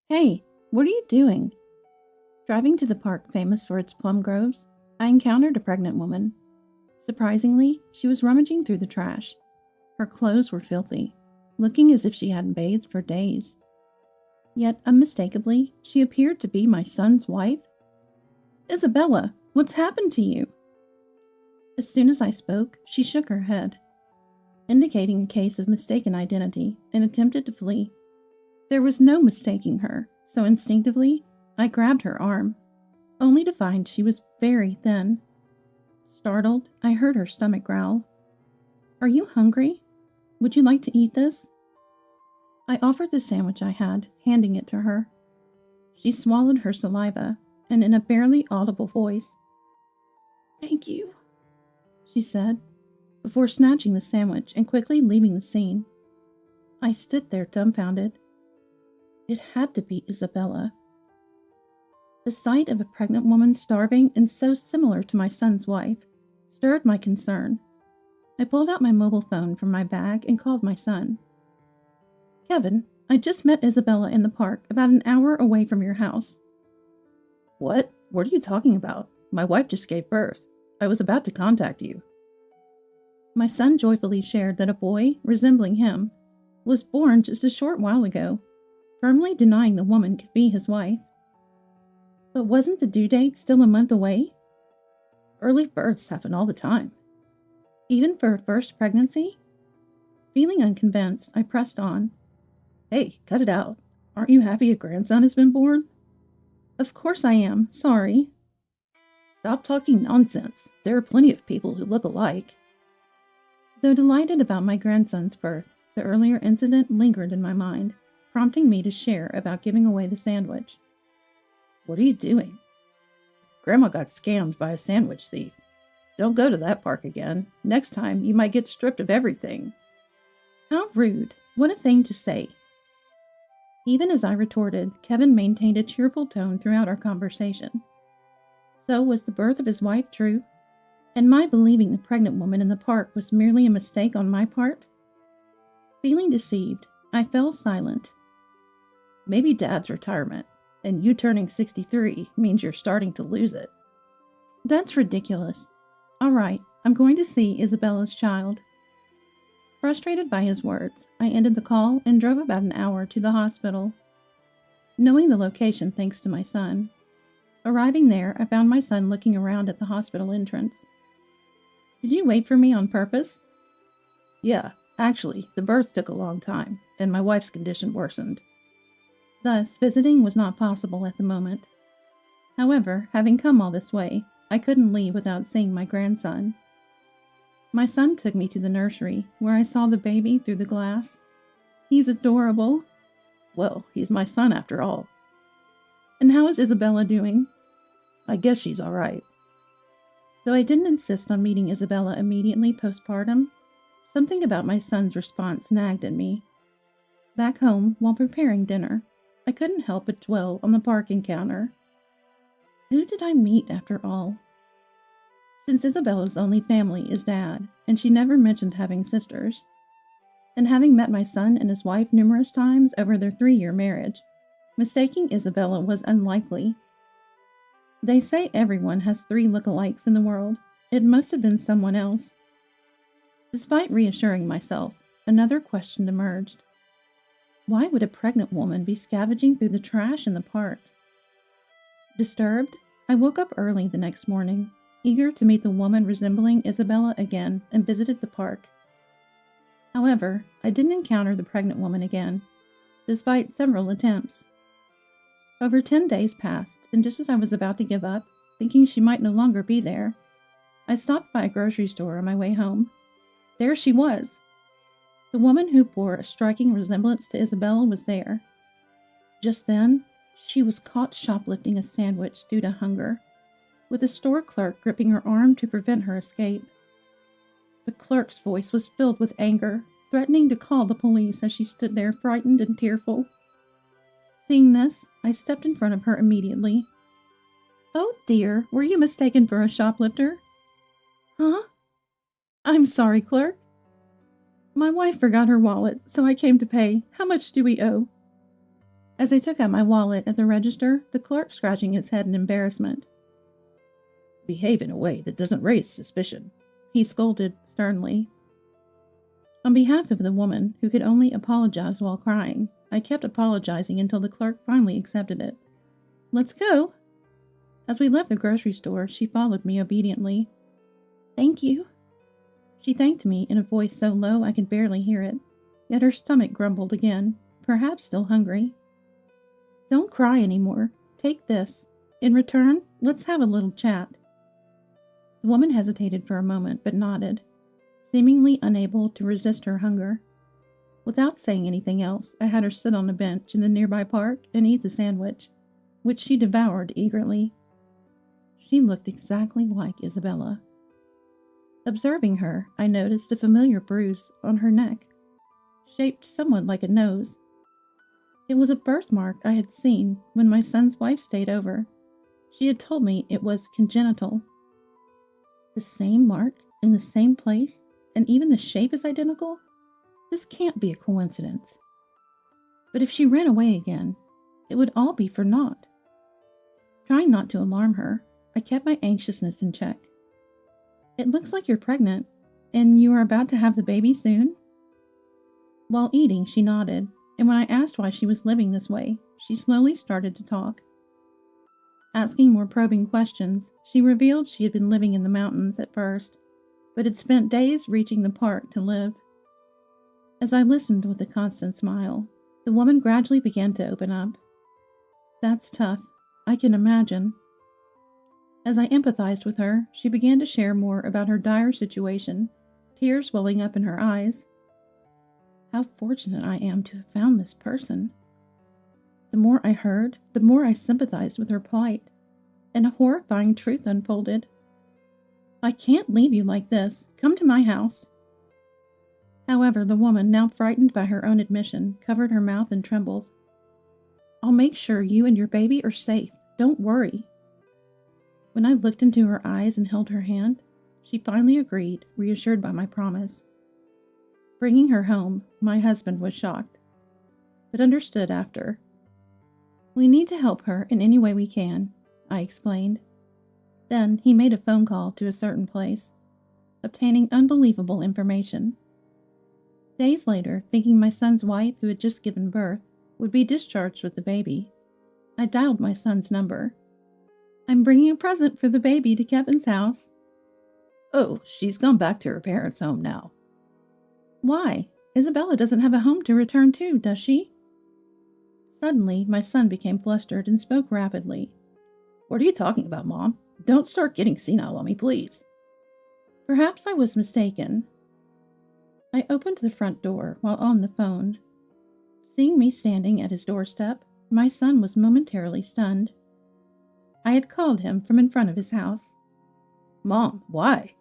Hey, what are you doing? Driving to the park famous for its plum groves, I encountered a pregnant woman. Surprisingly, she was rummaging through the trash. Her clothes were filthy, looking as if she hadn't bathed for days. Yet, unmistakably, she appeared to be my son's wife. Isabella, what's happened to you? As soon as I spoke, she shook her head, indicating a case of mistaken identity, and attempted to flee. There was no mistaking her, so instinctively, I grabbed her arm, only to find she was very thin. Startled, I heard her stomach growl. Are you hungry? Would you like to eat this? I offered the sandwich I had, handing it to her. She swallowed her saliva, and in a barely audible voice, "Thank you," she said, before snatching the sandwich and quickly leaving the scene. I stood there dumbfounded. It had to be Isabella. The sight of a pregnant woman starving and so similar to my son's wife stirred my concern. I pulled out my mobile phone from my bag and called my son. Kevin, I just met Isabella in the park about an hour away from your house. What? What are you talking about? My wife just gave birth. I was about to contact you. My son joyfully shared that a boy, resembling him, was born just a short while ago, firmly denying the woman could be his wife. But wasn't the due date still a month away? Early births happen all the time. Even for a first pregnancy? Feeling unconvinced, I pressed on. Hey, cut it out. Aren't you happy a grandson has been born? Of course I am. Sorry. Stop talking nonsense. There are plenty of people who look alike. Though delighted about my grandson's birth, the earlier incident lingered in my mind, prompting me to share about giving away the sandwich. What are you doing? Grandma got scammed by a sandwich thief. Don't go to that park again. Next time, you might get stripped of everything. How rude. What a thing to say. Even as I retorted, Kevin maintained a cheerful tone throughout our conversation. So was the birth of his wife true? And my believing the pregnant woman in the park was merely a mistake on my part? Feeling deceived, I fell silent. Maybe Dad's retirement, and you turning 63 means you're starting to lose it. That's ridiculous. All right, I'm going to see Isabella's child. Frustrated by his words, I ended the call and drove about an hour to the hospital, knowing the location thanks to my son. Arriving there, I found my son looking around at the hospital entrance. Did you wait for me on purpose? Yeah, actually, the birth took a long time, and my wife's condition worsened. Thus, visiting was not possible at the moment. However, having come all this way, I couldn't leave without seeing my grandson. My son took me to the nursery, where I saw the baby through the glass. He's adorable. Well, he's my son after all. And how is Isabella doing? I guess she's all right. Though I didn't insist on meeting Isabella immediately postpartum, something about my son's response nagged at me. Back home, while preparing dinner, I couldn't help but dwell on the park encounter. Who did I meet after all? Since Isabella's only family is Dad, and she never mentioned having sisters, and having met my son and his wife numerous times over their 3-year marriage, mistaking Isabella was unlikely. They say everyone has 3 lookalikes in the world. It must have been someone else. Despite reassuring myself, another question emerged. Why would a pregnant woman be scavenging through the trash in the park? Disturbed, I woke up early the next morning, eager to meet the woman resembling Isabella again, and visited the park. However, I didn't encounter the pregnant woman again, despite several attempts. Over 10 days passed, and just as I was about to give up, thinking she might no longer be there, I stopped by a grocery store on my way home. There she was! The woman who bore a striking resemblance to Isabella was there. Just then, she was caught shoplifting a sandwich due to hunger, with a store clerk gripping her arm to prevent her escape. The clerk's voice was filled with anger, threatening to call the police as she stood there frightened and tearful. Seeing this, I stepped in front of her immediately. Oh dear, were you mistaken for a shoplifter? Huh? I'm sorry, clerk. My wife forgot her wallet, so I came to pay. How much do we owe? As I took out my wallet at the register, the clerk scratching his head in embarrassment. Behave in a way that doesn't raise suspicion, he scolded sternly. On behalf of the woman, who could only apologize while crying, I kept apologizing until the clerk finally accepted it. Let's go. As we left the grocery store, she followed me obediently. Thank you. She thanked me in a voice so low I could barely hear it, yet her stomach grumbled again, perhaps still hungry. Don't cry anymore. Take this. In return, let's have a little chat. The woman hesitated for a moment, but nodded, seemingly unable to resist her hunger. Without saying anything else, I had her sit on a bench in the nearby park and eat the sandwich, which she devoured eagerly. She looked exactly like Isabella. Observing her, I noticed a familiar bruise on her neck, shaped somewhat like a nose. It was a birthmark I had seen when my son's wife stayed over. She had told me it was congenital. The same mark in the same place, and even the shape is identical? This can't be a coincidence. But if she ran away again, it would all be for naught. Trying not to alarm her, I kept my anxiousness in check. It looks like you're pregnant, and you are about to have the baby soon? While eating, she nodded, and when I asked why she was living this way, she slowly started to talk. Asking more probing questions, she revealed she had been living in the mountains at first, but had spent days reaching the park to live. As I listened with a constant smile, the woman gradually began to open up. That's tough. I can imagine. As I empathized with her, she began to share more about her dire situation, tears welling up in her eyes. How fortunate I am to have found this person. The more I heard, the more I sympathized with her plight, and a horrifying truth unfolded. I can't leave you like this. Come to my house. However, the woman, now frightened by her own admission, covered her mouth and trembled. I'll make sure you and your baby are safe. Don't worry. When I looked into her eyes and held her hand, she finally agreed, reassured by my promise. Bringing her home, my husband was shocked, but understood after. We need to help her in any way we can, I explained. Then he made a phone call to a certain place, obtaining unbelievable information. Days later, thinking my son's wife, who had just given birth, would be discharged with the baby, I dialed my son's number. I'm bringing a present for the baby to Kevin's house. Oh, she's gone back to her parents' home now. Why? Isabella doesn't have a home to return to, does she? Suddenly, my son became flustered and spoke rapidly. What are you talking about, Mom? Don't start getting senile on me, please. Perhaps I was mistaken. I opened the front door while on the phone. Seeing me standing at his doorstep, my son was momentarily stunned. I had called him from in front of his house. Mom, why?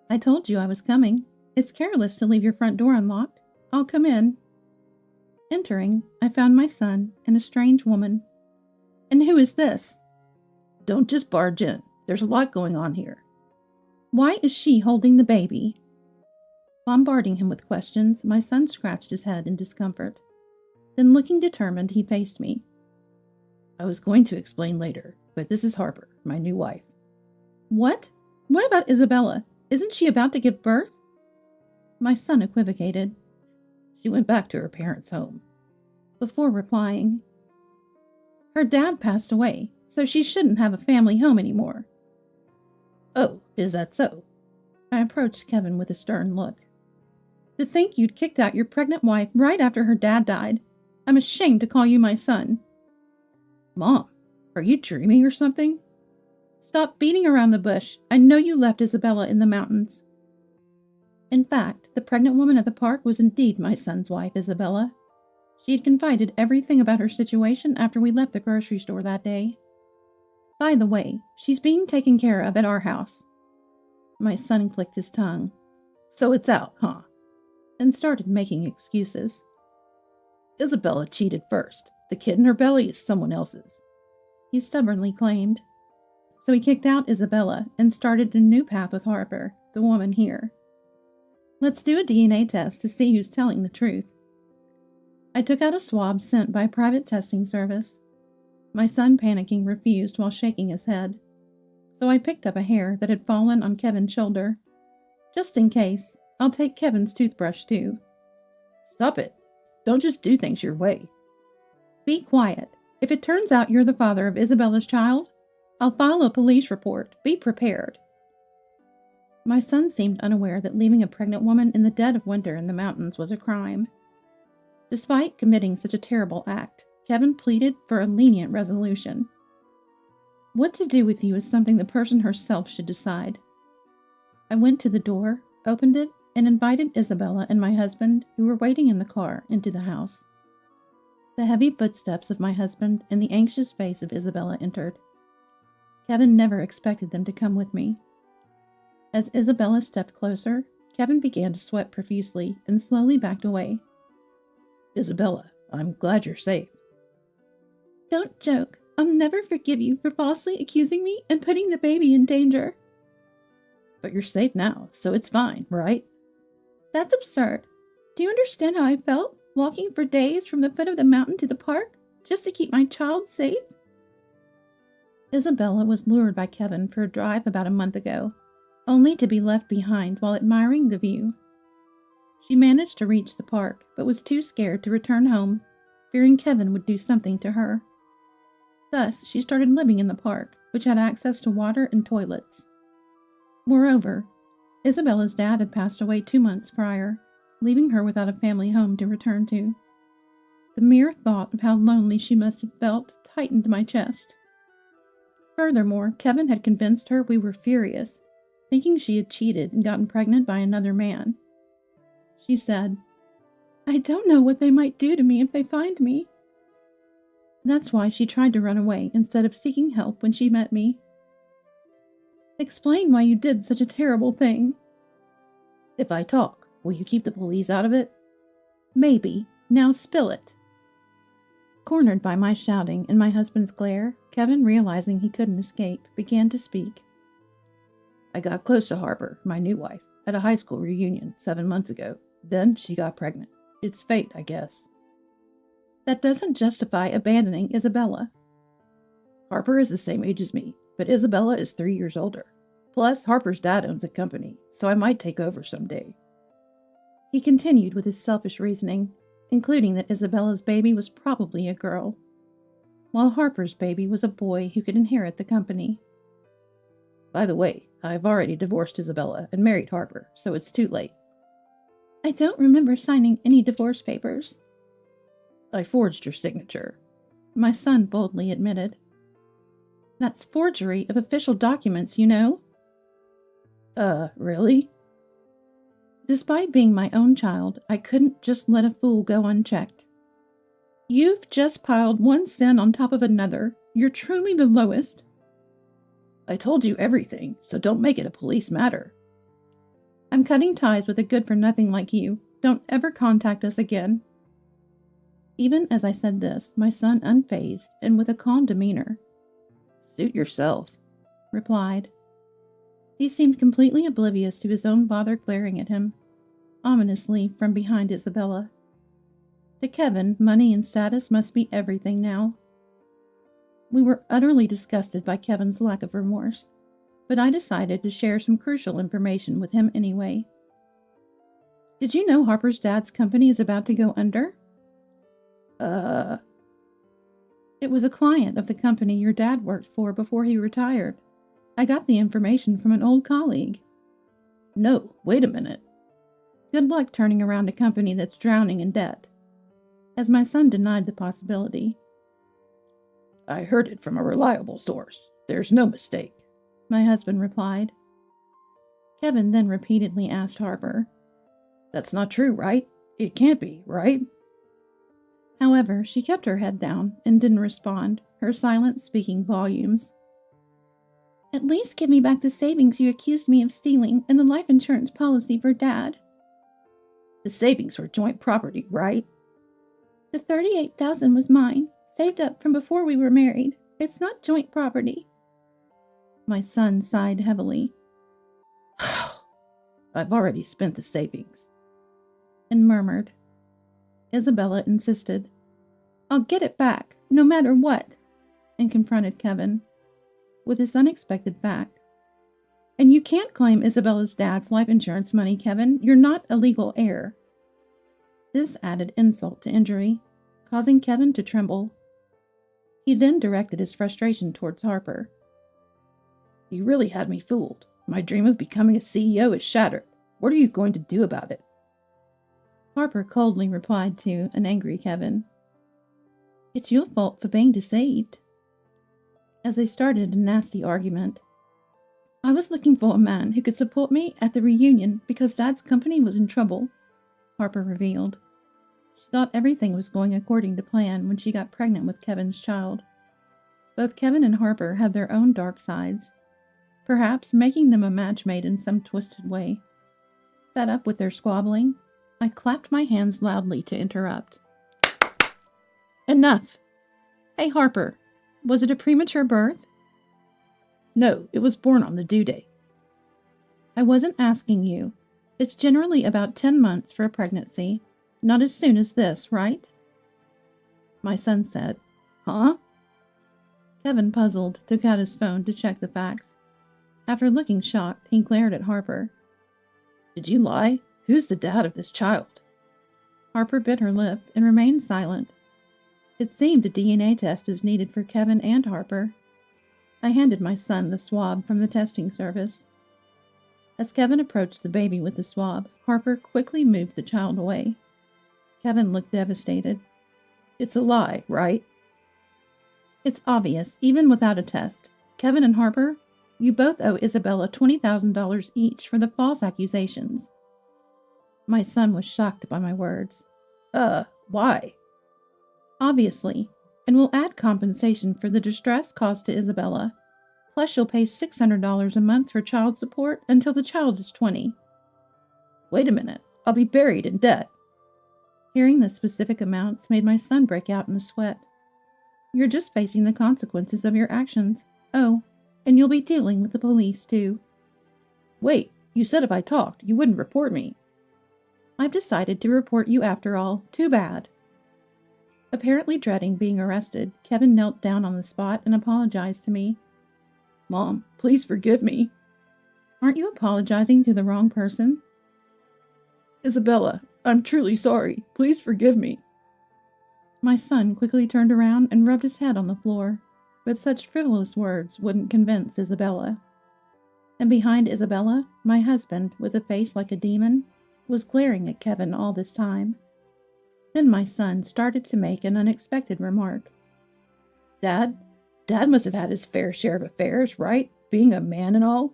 I told you I was coming. It's careless to leave your front door unlocked. I'll come in. Entering, I found my son and a strange woman. And who is this? Don't just barge in. There's a lot going on here. Why is she holding the baby? Bombarding him with questions, my son scratched his head in discomfort. Then, looking determined, he faced me. I was going to explain later, but this is Harper, my new wife. What? What about Isabella? Isn't she about to give birth? My son equivocated. She went back to her parents' home. Before replying, her dad passed away, so she shouldn't have a family home anymore. Oh, is that so? I approached Kevin with a stern look. To think you'd kicked out your pregnant wife right after her dad died. I'm ashamed to call you my son. Mom, are you dreaming or something? Stop beating around the bush. I know you left Isabella in the mountains. In fact, the pregnant woman at the park was indeed my son's wife, Isabella. She had confided everything about her situation after we left the grocery store that day. By the way, she's being taken care of at our house. My son clicked his tongue. So it's out, huh? Then started making excuses. Isabella cheated first. The kid in her belly is someone else's, he stubbornly claimed. So he kicked out Isabella and started a new path with Harper, the woman here. Let's do a DNA test to see who's telling the truth. I took out a swab sent by a private testing service. My son, panicking, refused while shaking his head. So I picked up a hair that had fallen on Kevin's shoulder. Just in case, I'll take Kevin's toothbrush too. Stop it. Don't just do things your way. Be quiet. If it turns out you're the father of Isabella's child, I'll file a police report. Be prepared. My son seemed unaware that leaving a pregnant woman in the dead of winter in the mountains was a crime. Despite committing such a terrible act, Kevin pleaded for a lenient resolution. What to do with you is something the person herself should decide. I went to the door, opened it, and invited Isabella and my husband, who were waiting in the car, into the house. The heavy footsteps of my husband and the anxious face of Isabella entered. Kevin never expected them to come with me. As Isabella stepped closer, Kevin began to sweat profusely and slowly backed away. Isabella, I'm glad you're safe. Don't joke. I'll never forgive you for falsely accusing me and putting the baby in danger. But you're safe now, so it's fine, right? That's absurd. Do you understand how I felt, walking for days from the foot of the mountain to the park, just to keep my child safe? Isabella was lured by Kevin for a drive about a month ago, only to be left behind while admiring the view. She managed to reach the park, but was too scared to return home, fearing Kevin would do something to her. Thus, she started living in the park, which had access to water and toilets. Moreover, Isabella's dad had passed away 2 months prior, leaving her without a family home to return to. The mere thought of how lonely she must have felt tightened my chest. Furthermore, Kevin had convinced her we were furious, thinking she had cheated and gotten pregnant by another man. She said, "I don't know what they might do to me if they find me." That's why she tried to run away instead of seeking help when she met me. Explain why you did such a terrible thing. If I talk, will you keep the police out of it? Maybe. Now spill it. Cornered by my shouting and my husband's glare, Kevin, realizing he couldn't escape, began to speak. I got close to Harper, my new wife, at a high school reunion 7 months ago. Then she got pregnant. It's fate, I guess. That doesn't justify abandoning Isabella. Harper is the same age as me, but Isabella is 3 years older. Plus, Harper's dad owns a company, so I might take over someday. He continued with his selfish reasoning, including that Isabella's baby was probably a girl, while Harper's baby was a boy who could inherit the company. By the way, I've already divorced Isabella and married Harper, so it's too late. I don't remember signing any divorce papers. I forged your signature, my son boldly admitted. That's forgery of official documents, you know. Really? Despite being my own child, I couldn't just let a fool go unchecked. You've just piled one sin on top of another. You're truly the lowest. I told you everything, so don't make it a police matter. I'm cutting ties with a good-for-nothing like you. Don't ever contact us again. Even as I said this, my son, unfazed and with a calm demeanor, "Suit yourself," replied. He seemed completely oblivious to his own father glaring at him, ominously from behind Isabella. To Kevin, money and status must be everything now. We were utterly disgusted by Kevin's lack of remorse, but I decided to share some crucial information with him anyway. Did you know Harper's dad's company is about to go under? It was a client of the company your dad worked for before he retired. I got the information from an old colleague. No, wait a minute. Good luck turning around a company that's drowning in debt. As my son denied the possibility. I heard it from a reliable source. There's no mistake, my husband replied. Kevin then repeatedly asked Harper. That's not true, right? It can't be, right? However, she kept her head down and didn't respond, her silence speaking volumes. At least give me back the savings you accused me of stealing and the life insurance policy for Dad. The savings were joint property, right? The $38,000 was mine, saved up from before we were married. It's not joint property. My son sighed heavily. I've already spent the savings. And murmured, Isabella insisted. I'll get it back, no matter what, and confronted Kevin with this unexpected fact. And you can't claim Isabella's dad's life insurance money, Kevin. You're not a legal heir. This added insult to injury, causing Kevin to tremble. He then directed his frustration towards Harper. You really had me fooled. My dream of becoming a CEO is shattered. What are you going to do about it? Harper coldly replied to an angry Kevin. It's your fault for being deceived. As they started a nasty argument. I was looking for a man who could support me at the reunion because Dad's company was in trouble, Harper revealed. She thought everything was going according to plan when she got pregnant with Kevin's child. Both Kevin and Harper had their own dark sides, perhaps making them a match made in some twisted way. Fed up with their squabbling, I clapped my hands loudly to interrupt. Enough! Hey, Harper, was it a premature birth? No, it was born on the due date. I wasn't asking you. It's generally about 10 months for a pregnancy, not as soon as this, right? My son said. Huh? Kevin, puzzled, took out his phone to check the facts. After looking shocked, he glared at Harper. Did you lie? Who's the dad of this child? Harper bit her lip and remained silent. It seemed a DNA test is needed for Kevin and Harper. I handed my son the swab from the testing service. As Kevin approached the baby with the swab, Harper quickly moved the child away. Kevin looked devastated. It's a lie, right? It's obvious, even without a test. Kevin and Harper, you both owe Isabella $20,000 each for the false accusations. My son was shocked by my words. Why? Obviously, and we'll add compensation for the distress caused to Isabella. Plus, you'll pay $600 a month for child support until the child is 20. Wait a minute, I'll be buried in debt. Hearing the specific amounts made my son break out in a sweat. You're just facing the consequences of your actions. Oh, and you'll be dealing with the police, too. Wait, you said if I talked, you wouldn't report me. I've decided to report you after all. Too bad. Apparently dreading being arrested, Kevin knelt down on the spot and apologized to me. Mom, please forgive me. Aren't you apologizing to the wrong person? Isabella, I'm truly sorry. Please forgive me. My son quickly turned around and rubbed his head on the floor, but such frivolous words wouldn't convince Isabella. And behind Isabella, my husband, with a face like a demon, was glaring at Kevin all this time. Then my son started to make an unexpected remark. Dad must have had his fair share of affairs, right? Being a man and all.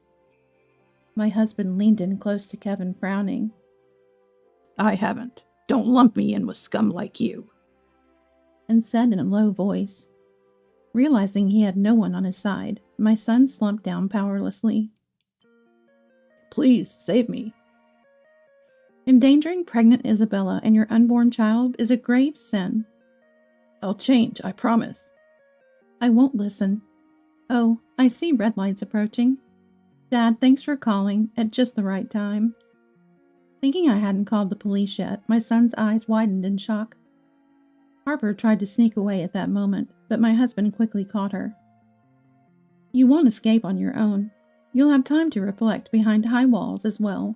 My husband leaned in close to Kevin, frowning. I haven't. Don't lump me in with scum like you. And said in a low voice. Realizing he had no one on his side, my son slumped down powerlessly. Please, save me. Endangering pregnant Isabella and your unborn child is a grave sin. I'll change, I promise. I won't listen. Oh, I see red lights approaching. Dad, thanks for calling at just the right time. Thinking I hadn't called the police yet, my son's eyes widened in shock. Harper tried to sneak away at that moment, but my husband quickly caught her. You won't escape on your own. You'll have time to reflect behind high walls as well.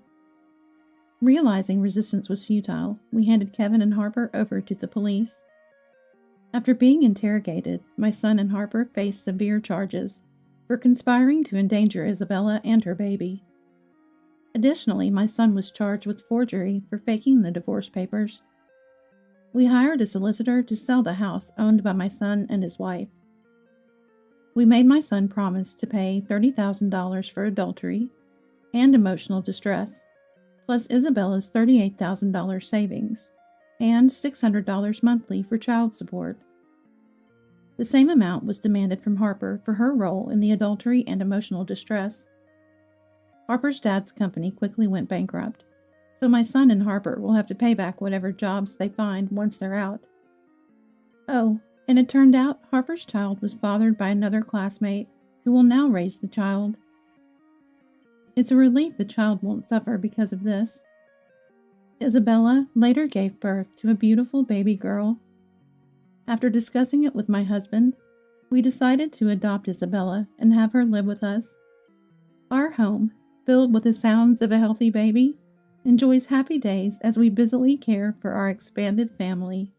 Realizing resistance was futile, we handed Kevin and Harper over to the police. After being interrogated, my son and Harper faced severe charges for conspiring to endanger Isabella and her baby. Additionally, my son was charged with forgery for faking the divorce papers. We hired a solicitor to sell the house owned by my son and his wife. We made my son promise to pay $30,000 for adultery and emotional distress, plus Isabella's $38,000 savings, and $600 monthly for child support. The same amount was demanded from Harper for her role in the adultery and emotional distress. Harper's dad's company quickly went bankrupt, so my son and Harper will have to pay back whatever jobs they find once they're out. Oh, and it turned out Harper's child was fathered by another classmate who will now raise the child. It's a relief the child won't suffer because of this. Isabella later gave birth to a beautiful baby girl. After discussing it with my husband, we decided to adopt Isabella and have her live with us. Our home, filled with the sounds of a healthy baby, enjoys happy days as we busily care for our expanded family.